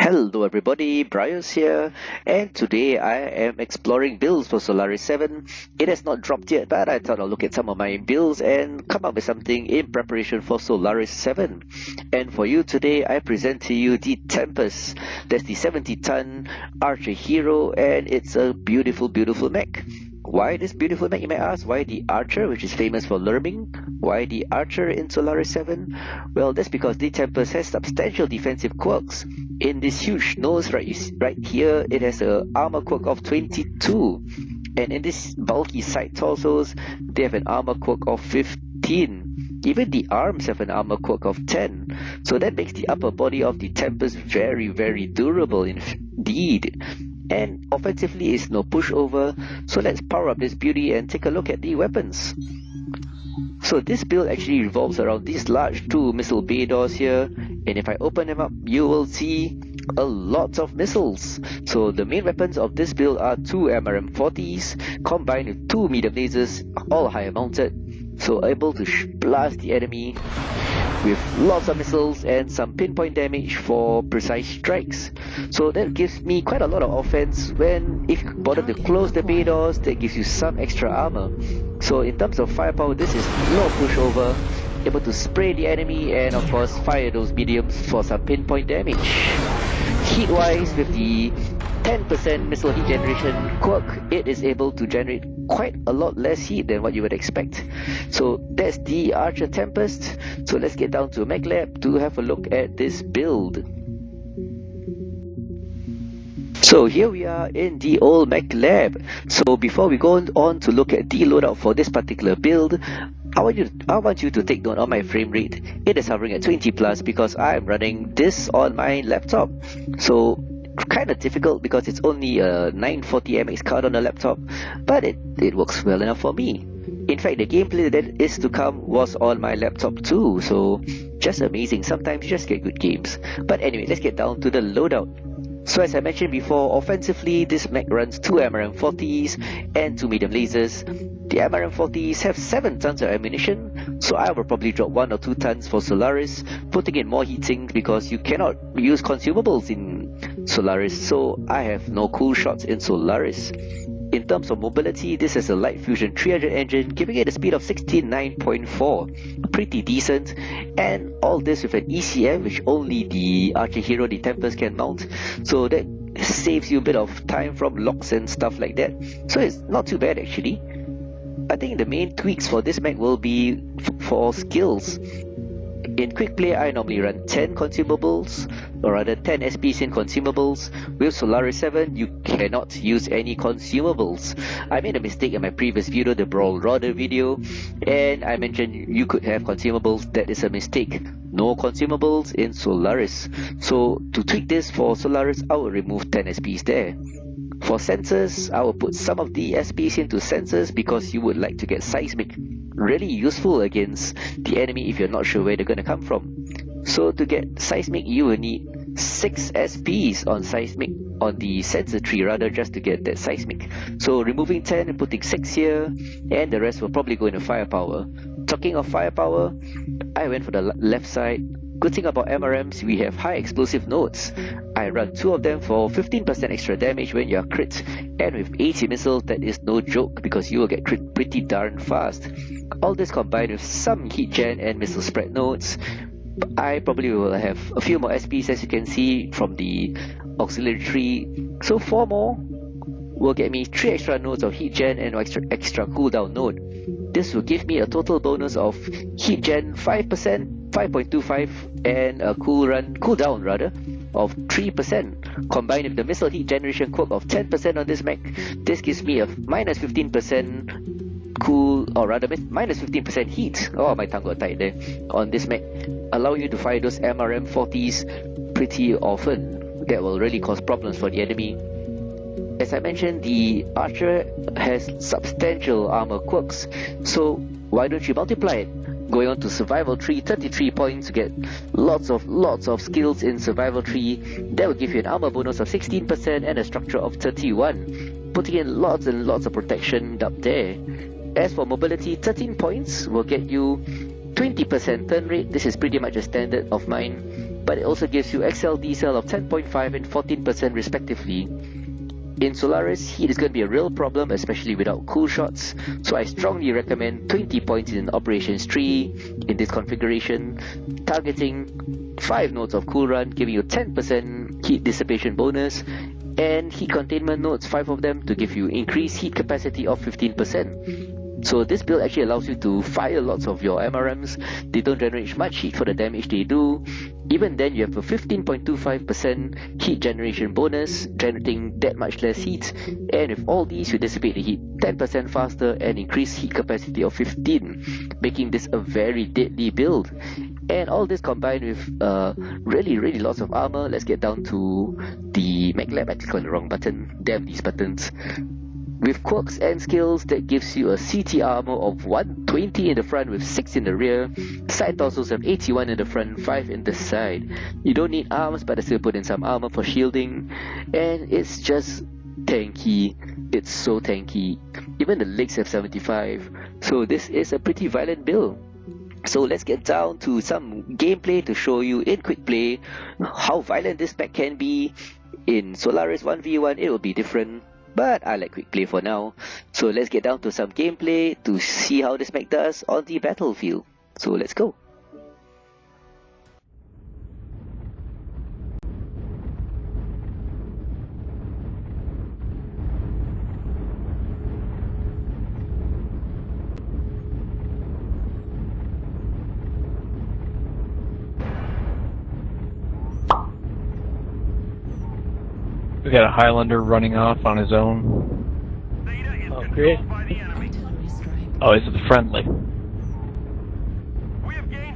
Hello everybody, BRxV here, and today I am exploring builds for Solaris 7. It has not dropped yet, but I thought I'll look at some of my builds and come up with something in preparation for Solaris 7. And for you today, I present to you the Tempest. That's the 70-ton archer hero, and it's a beautiful, beautiful mech. Why this beautiful mech, you may ask? Why the archer, which is famous for lurming? Why the archer in Solaris 7? Well, that's because the Tempest has substantial defensive quirks. In this huge nose right here, it has an armor quirk of 22. And in this bulky side torsos, they have an armor quirk of 15. Even the arms have an armor quirk of 10. So that makes the upper body of the Tempest very, very durable indeed. And offensively is no pushover, so let's power up this beauty and take a look at the weapons. So this build actually revolves around these large two missile bay doors here, and if I open them up, you will see a lot of missiles. So the main weapons of this build are two MRM-40s combined with two medium lasers, all higher mounted, so able to blast the enemy with lots of missiles and some pinpoint damage for precise strikes. So that gives me quite a lot of offense when, if you bother to close the bay doors, that gives you some extra armor. So in terms of firepower, this is no pushover, able to spray the enemy and of course fire those mediums for some pinpoint damage. Heat wise, with the 10% missile heat generation quirk, it is able to generate quite a lot less heat than what you would expect. So that's the Archer Tempest. So let's get down to Mech Lab to have a look at this build. So here we are in the old Mech Lab. So before we go on to look at the loadout for this particular build, I want you to take note of my frame rate. It is hovering at 20 plus because I'm running this on my laptop. So kind of difficult because it's only a 940 MX card on the laptop, but it works well enough for me. In fact, the gameplay that is to come was on my laptop too, so just amazing. Sometimes you just get good games. But anyway, let's get down to the loadout. So as I mentioned before, offensively, this mech runs two MRM-40s and two medium lasers. The MRM-40s have 7 tons of ammunition, so I will probably drop 1 or 2 tons for Solaris, putting in more heat sinks because you cannot use consumables in Solaris, so I have no cool shots in Solaris. In terms of mobility, this is a light fusion 300 engine, giving it a speed of 69.4, pretty decent, and all this with an ECM which only the Archer hero, the Tempest, can mount, so that saves you a bit of time from locks and stuff like that, so it's not too bad actually. I think the main tweaks for this mech will be for skills. In quick play, I normally run 10 consumables, or rather 10 SPs in consumables. With Solaris 7, you cannot use any consumables. I made a mistake in my previous video, the Brawl Rodder video, and I mentioned you could have consumables. That is a mistake. No consumables in Solaris. So to tweak this for Solaris, I will remove 10 SPs there. For sensors, I will put some of the SPs into sensors because you would like to get seismic. Really useful against the enemy if you're not sure where they're going to come from. So to get seismic, you will need 6 SPs on seismic, on the sensor tree rather, just to get that seismic. So removing 10 and putting 6 here, and the rest will probably go into firepower. Talking of firepower, I went for the left side. Good thing about MRMs, we have high explosive nodes. I run 2 of them for 15% extra damage when you are crit, and with 80 missiles, that is no joke because you will get crit pretty darn fast. All this combined with some heat gen and missile spread nodes. I probably will have a few more SPs, as you can see from the auxiliary tree. So 4 more will get me 3 extra nodes of heat gen and extra cooldown node. This will give me a total bonus of heat gen 5%, 5.25, and a cooldown rather, of 3%. Combined with the missile heat generation quirk of 10% on this mech, this gives me a minus 15% cool, or rather minus 15% heat. Oh, my tongue got tied there. On this mech, allow you to fire those MRM-40s pretty often. That will really cause problems for the enemy. As I mentioned, the Archer has substantial armor quirks, so why don't you multiply it? Going on to Survival Tree, 33 points to get lots of skills in Survival Tree. That will give you an armor bonus of 16% and a structure of 31, putting in lots and lots of protection up there. As for mobility, 13 points will get you 20% turn rate. This is pretty much a standard of mine. but it also gives you XL decel of 10.5 and 14% respectively. In Solaris, heat is going to be a real problem, especially without cool shots, so I strongly recommend 20 points in operations tree in this configuration, targeting 5 nodes of cool run, giving you 10% heat dissipation bonus, and heat containment nodes, 5 of them, to give you increased heat capacity of 15%. So this build actually allows you to fire lots of your MRMs. They don't generate much heat for the damage they do. Even then, you have a 15.25% heat generation bonus, generating that much less heat. And with all these, you dissipate the heat 10% faster and increase heat capacity of 15, making this a very deadly build. And all this combined with really lots of armor. Let's get down to the mech lab. I clicked on the wrong button. Damn these buttons. With quirks and skills, that gives you a CT armor of 120 in the front with 6 in the rear. Side torsos have 81 in the front, 5 in the side. You don't need arms, but I still put in some armor for shielding. And it's just tanky. It's so tanky. Even the legs have 75. So this is a pretty violent build. So let's get down to some gameplay to show you in quick play how violent this mech can be. In Solaris 1v1 it will be different, but I like quick play for now. So let's get down to some gameplay to see how this mech does on the battlefield. So let's go. We got a Highlander running off on his own. Oh, great. Oh, is it friendly?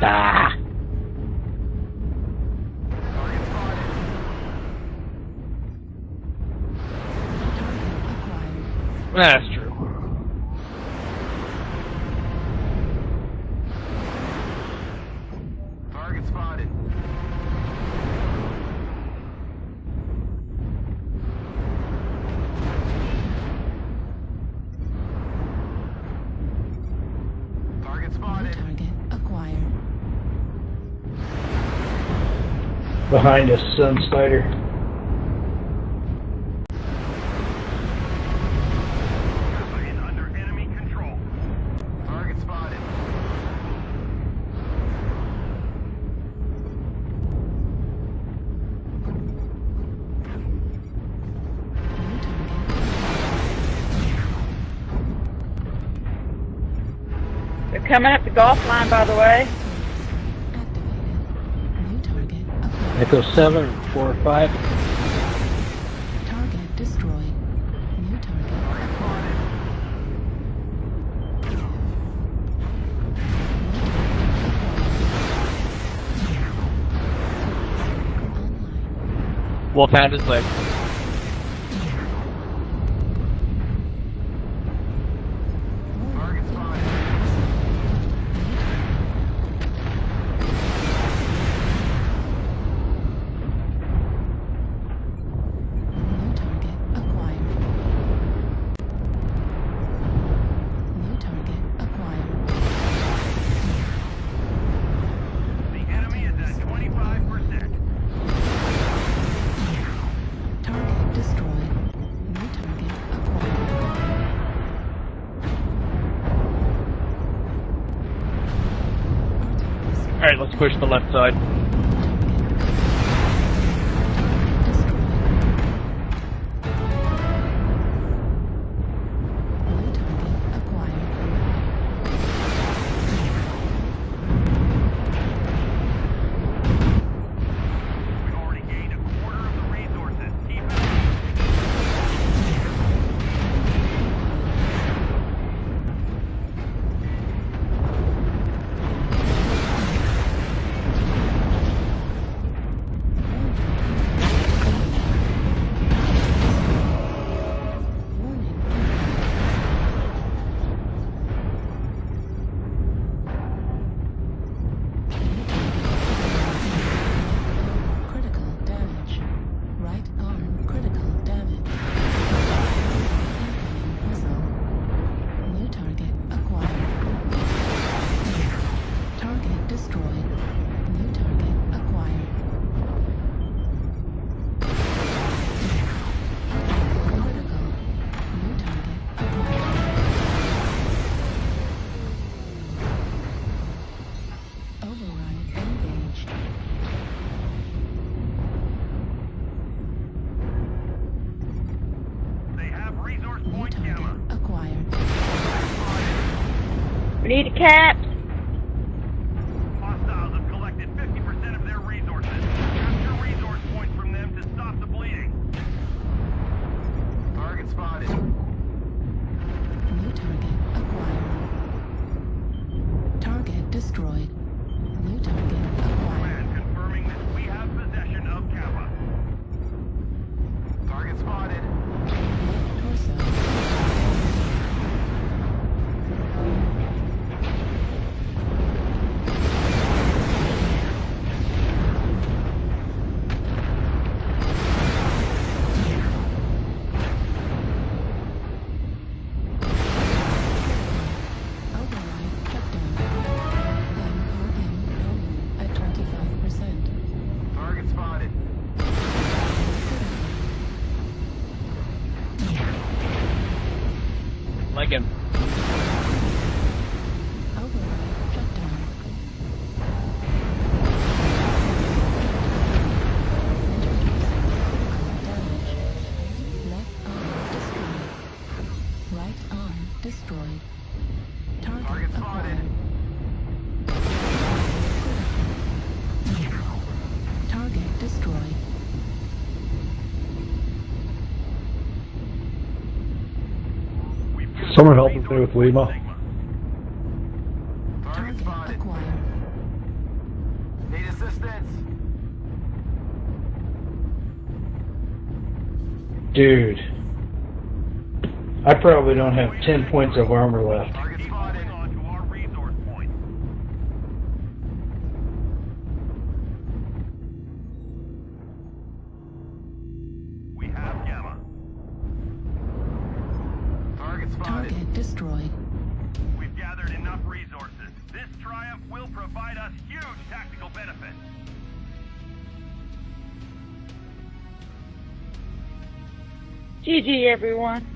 Ah! That's true. Target spotted. Target acquired. Behind us, Sun Spider. Is under enemy control. Target spotted. They're coming up the golf line, by the way. Activated. New target acquired. Echo 7, 4, 5. Target destroyed. New target acquired. Online. Wolfhound is like, Target spotted. New target acquired. New target acquired. The enemy is at 25%. Target destroyed. New target acquired. alright, let's push the left side. We've already gained a quarter of the resources. Keep it up. need a cap. Hostiles have collected 50% of their resources. Capture resource points from them to stop the bleeding. Target spotted. New target acquired. Target destroyed. New target acquired. Command confirming that we have possession of Kappa. Target spotted. Torso. Override shutdown. Then parking W at 25%. Target spotted. Like him. Override shutdown. Left arm destroyed. Right arm destroyed. Target spotted. acquired. Target destroyed. Someone help me with Lima. Target Target spotted. acquired. Need assistance. Dude. I probably don't have 10 points of armor left. Target spotted. On to our resource point. We have Gamma. Target spotted. Target destroyed. We've gathered enough resources. This triumph will provide us huge tactical benefit. GG, everyone.